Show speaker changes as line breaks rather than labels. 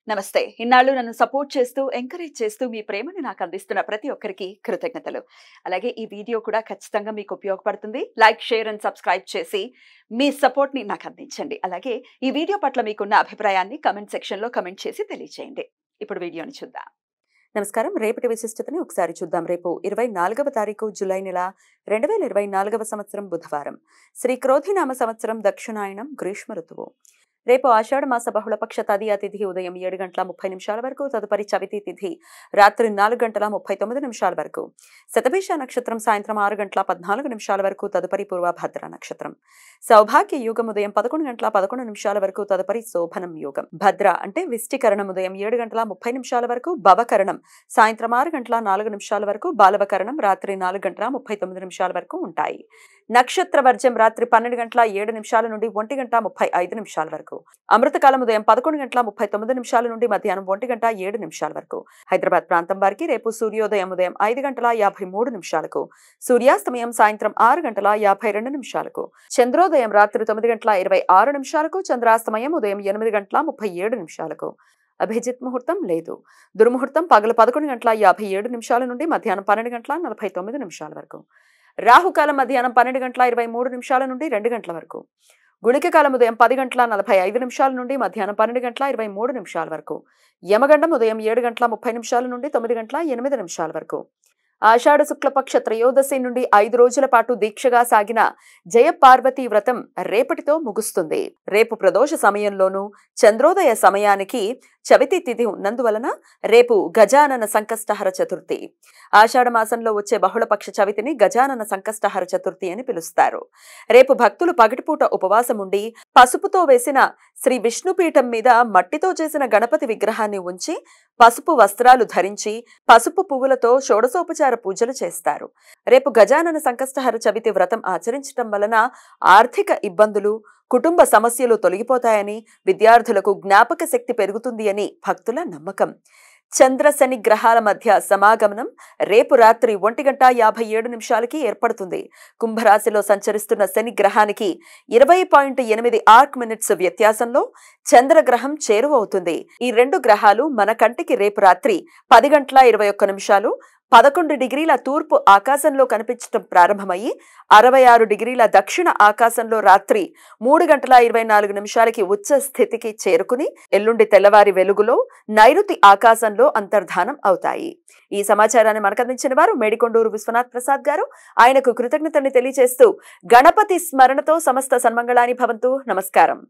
నమస్తే. ఇన్నాళ్ళు నన్ను సపోర్ట్ చేస్తూ, ఎంకరేజ్ చేస్తూ మీ ప్రేమని నాకు అందిస్తున్న ప్రతి ఒక్కరికి కృతజ్ఞతలు. అలాగే ఈ వీడియో కూడా ఖచ్చితంగా మీకు ఉపయోగపడుతుంది. లైక్, షేర్ అండ్ సబ్స్క్రైబ్ చేసి మీ సపోర్ట్‌ని నాకు అందించండి. అలాగే ఈ వీడియో పట్ల మీకున్న అభిప్రాయాన్ని కామెంట్ సెక్షన్‌లో కామెంట్ చేసి తెలియజేయండి. ఇప్పుడు వీడియోని చూద్దాం. నమస్కారం. రేపటి విశిష్టతని ఒకసారి చూద్దాం. రేపు 24వ తారీఖు జూలై నెల 2024వ సంవత్సరం బుధవారం. శ్రీ క్రోధినామ సంవత్సరం దక్షిణాయనం గ్రీష్మ ఋతువు. రేపు ఆషాఢ మాస బహుళపక్ష తదియా తిథి ఉదయం 7:30 వరకు, తదుపరి చవితి తిథి రాత్రి 4:39 వరకు, శతభిష నక్షత్రం సాయంత్రం 6:14 వరకు, తదుపరి పూర్వభద్ర నక్షత్రం. సౌభాగ్య యుగం ఉదయం 11:11 వరకు, తదుపరి శోభనం యుగం. భద్ర అంటే విష్టికరణం ఉదయం 7:30 వరకు, భవకరణం సాయంత్రం 6:04 వరకు, బాలవకరణం రాత్రి 4:39 వరకు ఉంటాయి. నక్షత్ర వర్జం రాత్రి 12:07 నుండి 1:35 వరకు. అమృతకాలం ఉదయం 11:39 నుండి మధ్యాహ్నం 1:07 వరకు. హైదరాబాద్ ప్రాంతం వారికి రేపు సూర్యోదయం ఉదయం 5:53, సూర్యాస్తమయం సాయంత్రం 6:52, చంద్రోదయం రాత్రి 9:26, చంద్రాస్తమయం ఉదయం 8:37. అభిజిత్ ముహూర్తం లేదు. దుర్ముహూర్తం పగలు 11:57 నుండి మధ్యాహ్నం 12:49 వరకు. రాహుకాలం మధ్యాహ్నం 12:23 నుండి 2 గంటల వరకు. గుళిక కాలం ఉదయం 10:45 నుండి మధ్యాహ్నం 12:23 వరకు. యమగండం ఉదయం 7:30 నుండి 9:08 వరకు. ఆషాఢ శుక్లపక్ష త్రయోదశి నుండి 5 రోజుల పాటు దీక్షగా సాగిన జయపార్వతీ వ్రతం రేపటితో ముగుస్తుంది. రేపు ప్రదోష సమయంలోనూ చంద్రోదయ సమయానికి చవితి తిథి ఉన్నందువలన రేపు గజానన సంకష్టహర చతుర్థి. ఆషాఢ మాసంలో వచ్చే బహుళపక్ష చవితిని గజానన సంకష్టహర చతుర్థి అని పిలుస్తారు. రేపు భక్తులు పగటిపూట ఉపవాసం ఉండి పసుపుతో వేసిన శ్రీ విష్ణుపీఠం మీద మట్టితో చేసిన గణపతి విగ్రహాన్ని ఉంచి పసుపు వస్త్రాలు ధరించి పసుపు పువ్వులతో షోడశోపచార పూజలు చేస్తారు. రేపు గజానన సంకష్టహర చవితి వ్రతం ఆచరించటం వలన ఆర్థిక ఇబ్బందులు, కుటుంబ సమస్యలు తొలగిపోతాయని, విద్యార్థులకు జ్ఞాపక శక్తి పెరుగుతుంది అని భక్తుల నమ్మకం. చంద్ర శని గ్రహాల మధ్య సమాగమనం రేపు రాత్రి 1:57 ఏర్పడుతుంది. కుంభరాశిలో సంచరిస్తున్న శని గ్రహానికి 20.8 ఆర్క్ మినిట్స్ వ్యత్యాసంలో చంద్రగ్రహం చేరువవుతుంది. ఈ రెండు గ్రహాలు మన కంటికి రేపు రాత్రి 10:21, 11 డిగ్రీల తూర్పు ఆకాశంలో కనిపించడం ప్రారంభమయ్యి 66 డిగ్రీల దక్షిణ ఆకాశంలో రాత్రి 3:24 ఉచ్చ స్థితికి చేరుకుని ఎల్లుండి తెల్లవారి వెలుగులో నైరుతి ఆకాశంలో అంతర్ధానం అవుతాయి. ఈ సమాచారాన్ని మనకందించిన వారు మేడికొండూరు విశ్వనాథ్ ప్రసాద్ గారు. ఆయనకు కృతజ్ఞతని తెలియజేస్తూ గణపతి స్మరణతో సమస్త సన్మంగళాని భవంతు. నమస్కారం.